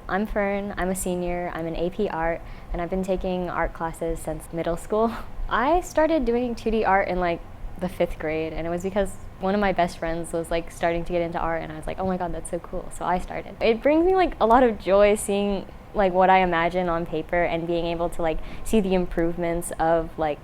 I'm Fern, I'm a senior, I'm in AP Art, and I've been taking art classes since middle school. I started doing 2D art in like the 5th grade, and it was because one of my best friends was like starting to get into art, and I was like, oh my god, that's so cool, so I started. It brings me like a lot of joy seeing like what I imagine on paper and being able to like see the improvements of like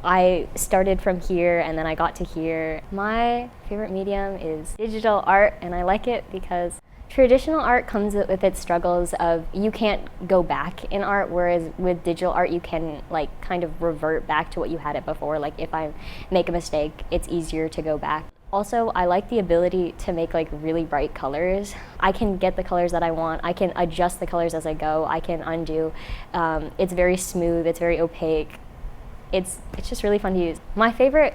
I started from here and then I got to here. My favorite medium is digital art, and I like it because traditional art comes with its struggles of you can't go back in art, whereas with digital art you can like kind of revert back to what you had it before. Like if I make a mistake, it's easier to go back. Also, I like the ability to make like really bright colors. I can get the colors that I want. I can adjust the colors as I go. I can undo. It's very smooth, it's very opaque. It's just really fun to use. My favorite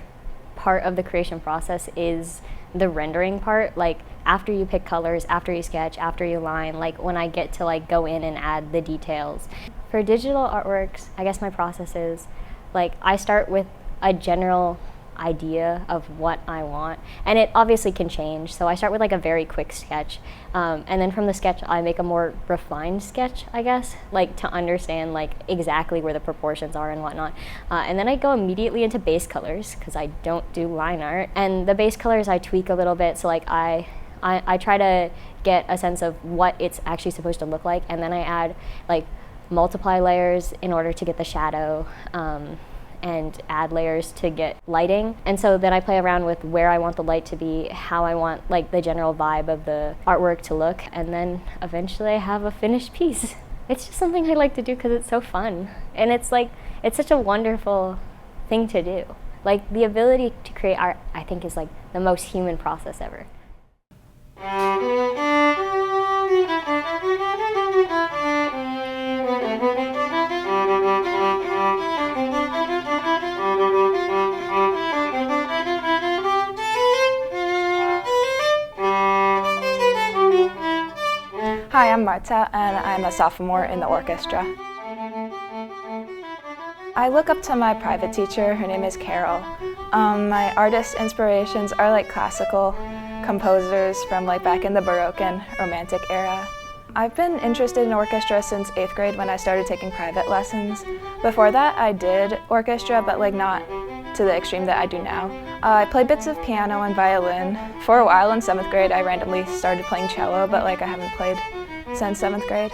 part of the creation process is the rendering part, like after you pick colors, after you sketch, after you line, like when I get to like go in and add the details. For digital artworks, I guess my process is like I start with a general idea of what I want, and it obviously can change, so I start with like a very quick sketch, and then from the sketch I make a more refined sketch, I guess, like to understand like exactly where the proportions are and whatnot, and then I go immediately into base colors because I don't do line art, and the base colors I tweak a little bit, so like I try to get a sense of what it's actually supposed to look like, and then I add like multiply layers in order to get the shadow, and add layers to get lighting. And so then I play around with where I want the light to be, how I want like the general vibe of the artwork to look, and then eventually I have a finished piece. It's just something I like to do because it's so fun. And it's like, it's such a wonderful thing to do. Like the ability to create art, I think, is like the most human process ever. Hi, I'm Marta, and I'm a sophomore in the orchestra. I look up to my private teacher. Her name is Carol. My artist inspirations are like classical composers from like back in the Baroque and Romantic era. I've been interested in orchestra since 8th grade when I started taking private lessons. Before that, I did orchestra, but like not to the extreme that I do now. I played bits of piano and violin. For a while in 7th grade, I randomly started playing cello, but like I haven't played since 7th grade.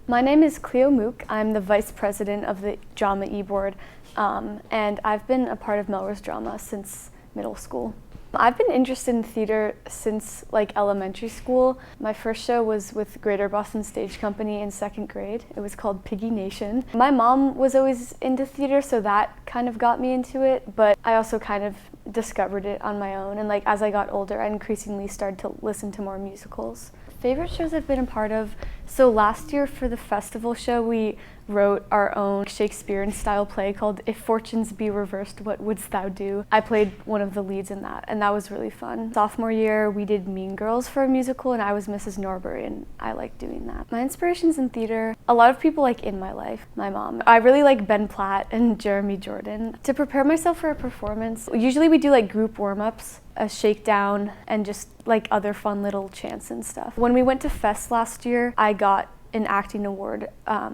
My name is Cleo Mook. I'm the vice president of the Drama E-Board, and I've been a part of Melrose Drama since middle school. I've been interested in theater since like elementary school. My first show was with Greater Boston Stage Company in 2nd grade. It was called Piggy Nation. My mom was always into theater, so that kind of got me into it, but I also kind of discovered it on my own, and like as I got older I increasingly started to listen to more musicals. Favorite shows I've been a part of, so last year for the festival show we wrote our own Shakespearean style play called If Fortunes Be Reversed, What Wouldst Thou Do? I played one of the leads in that, and that was really fun. Sophomore year we did Mean Girls for a musical, and I was Mrs. Norbury, and I liked doing that. My inspirations in theater, a lot of people like in my life. My mom. I really like Ben Platt and Jeremy Jordan. To prepare myself for a performance, usually we do like group warm-ups, a shakedown, and just like other fun little chants and stuff. When we went to Fest last year, I got an acting award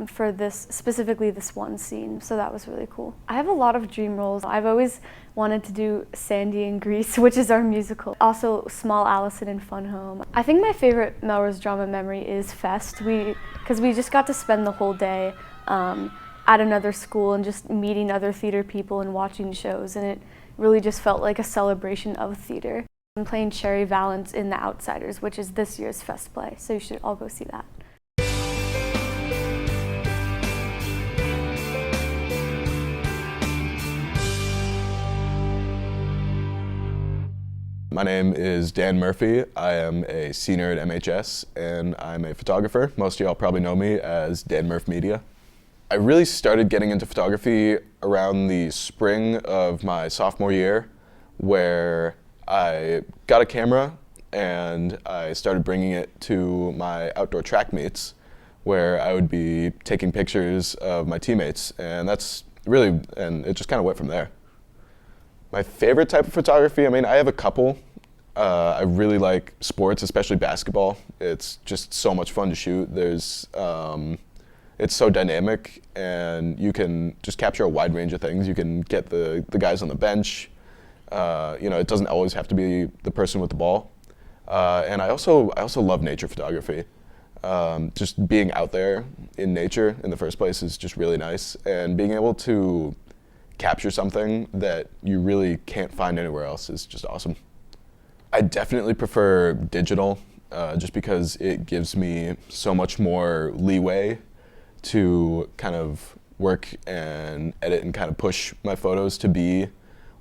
for specifically this one scene, so that was really cool. I have a lot of dream roles. I've always wanted to do Sandy in Grease, which is our musical. Also Small Allison in Fun Home. I think my favorite Melrose Drama memory is Fest, because we just got to spend the whole day at another school and just meeting other theater people and watching shows, and it really just felt like a celebration of theater. I'm playing Sherry Valance in The Outsiders, which is this year's Fest play, so you should all go see that. My name is Dan Murphy. I am a senior at MHS, and I'm a photographer. Most of y'all probably know me as Dan Murph Media. I really started getting into photography around the spring of my sophomore year, where I got a camera and I started bringing it to my outdoor track meets where I would be taking pictures of my teammates, and and it just kind of went from there. My favorite type of photography, I mean, I have a couple. I really like sports, especially basketball. It's just so much fun to shoot. It's so dynamic, and you can just capture a wide range of things. You can get the guys on the bench. It doesn't always have to be the person with the ball. And I also love nature photography. Just being out there in nature in the first place is just really nice, and being able to capture something that you really can't find anywhere else is just awesome. I definitely prefer digital, just because it gives me so much more leeway to kind of work and edit and kind of push my photos to be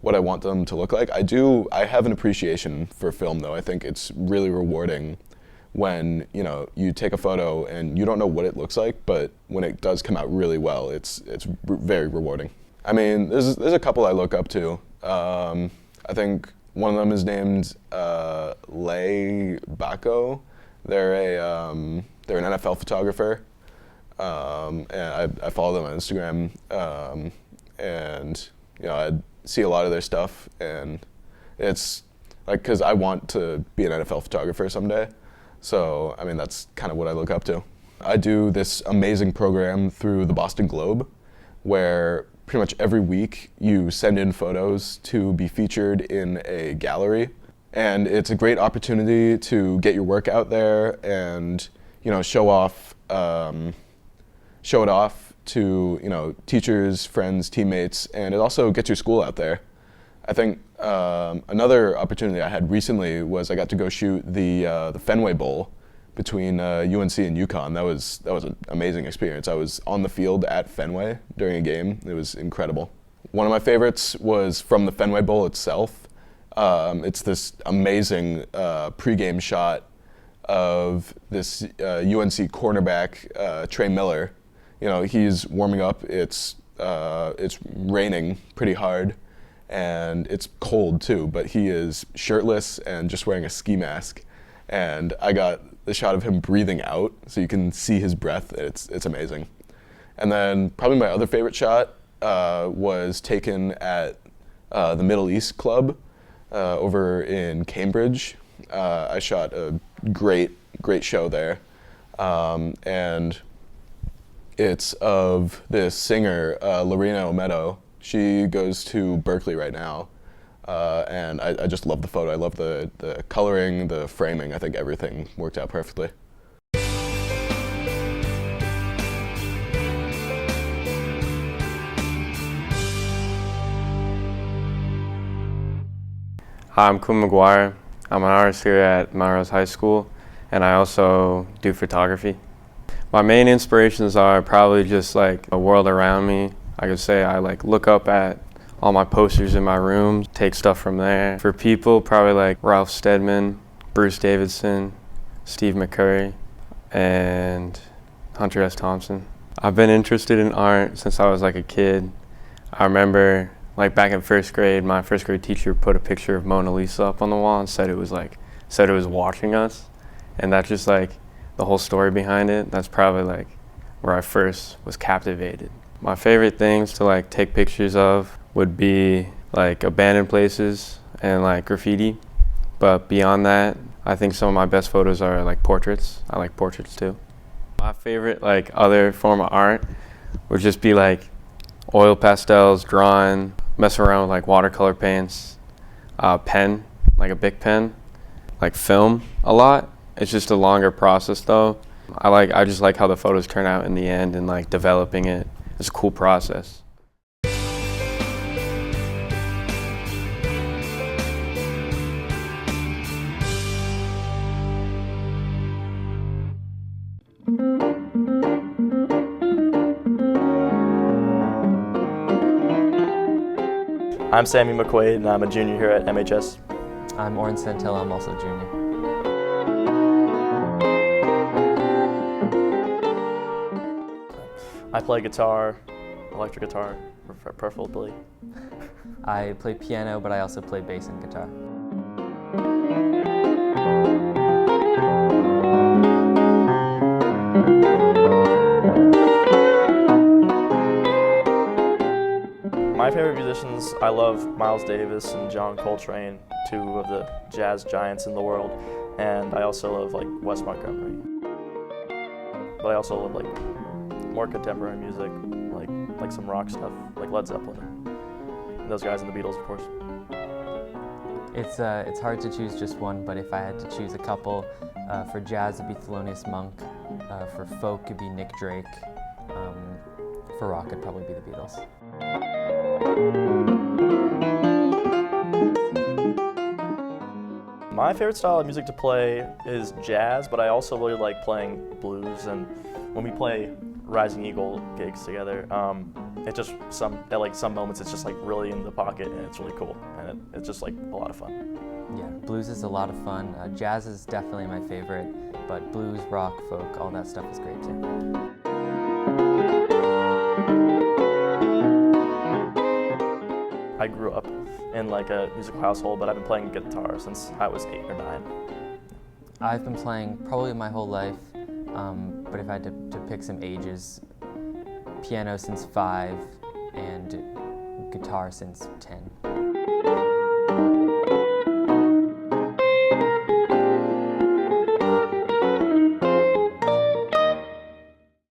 what I want them to look like. I have an appreciation for film though. I think it's really rewarding when, you take a photo and you don't know what it looks like, but when it does come out really well, it's very rewarding. I mean, there's a couple I look up to. I think one of them is named Lei Bacco. They're an NFL photographer, and I follow them on Instagram. And I see a lot of their stuff, and it's like, because I want to be an NFL photographer someday. So I mean, that's kind of what I look up to. I do this amazing program through the Boston Globe, where pretty much every week you send in photos to be featured in a gallery, and it's a great opportunity to get your work out there and show it off to teachers, friends, teammates, and it also gets your school out there. I think another opportunity I had recently was I got to go shoot the Fenway Bowl between UNC and UConn. That was an amazing experience. I was on the field at Fenway during a game. It was incredible. One of my favorites was from the Fenway Bowl itself. It's this amazing pregame shot of this UNC cornerback, Trey Miller. He's warming up. It's raining pretty hard, and it's cold too, but he is shirtless and just wearing a ski mask. And I got the shot of him breathing out, so you can see his breath. It's amazing. And then probably my other favorite shot was taken at the Middle East Club over in Cambridge. I shot a great show there, and it's of this singer, Lorena Omedo. She goes to Berkeley right now. And I just love the photo. I love the coloring, the framing. I think everything worked out perfectly. Hi, I'm Quinn McGuire. I'm an artist here at Melrose High School, and I also do photography. My main inspirations are probably just like the world around me. I could say I look up at all my posters in my room, take stuff from there. For people, probably like Ralph Steadman, Bruce Davidson, Steve McCurry, and Hunter S. Thompson. I've been interested in art since I was like a kid. I remember back in first grade, my first grade teacher put a picture of Mona Lisa up on the wall and said it was watching us. And that's just the whole story behind it. That's probably where I first was captivated. My favorite things to take pictures of would be abandoned places and graffiti. But beyond that, I think some of my best photos are portraits. I like portraits too. My favorite other form of art would just be oil pastels, drawing, mess around with watercolor paints, pen, a big pen, film a lot. It's just a longer process though. I just like how the photos turn out in the end, and developing it. It's a cool process. I'm Sammy McQuaid, and I'm a junior here at MHS. I'm Oren Santel, I'm also a junior. I play guitar, electric guitar, preferably. I play piano, but I also play bass and guitar. favorite musicians, I love Miles Davis and John Coltrane, two of the jazz giants in the world, and I also love like Wes Montgomery. But I also love like more contemporary music, like some rock stuff, like Led Zeppelin, and those guys in the Beatles, of course. It's hard to choose just one, but if I had to choose a couple, for jazz it'd be Thelonious Monk, for folk it'd be Nick Drake, for rock it'd probably be the Beatles. My favorite style of music to play is jazz, but I also really like playing blues, and when we play Rising Eagle gigs together, it just at like some moments it's just like really in the pocket and it's really cool, and it's just like a lot of fun. Yeah, blues is a lot of fun. Jazz is definitely my favorite, but blues, rock, folk, all that stuff is great too. I grew up in like a musical household, but I've been playing guitar since I was 8 or 9. I've been playing probably my whole life, but if I had to pick some ages, piano since 5 and guitar since 10.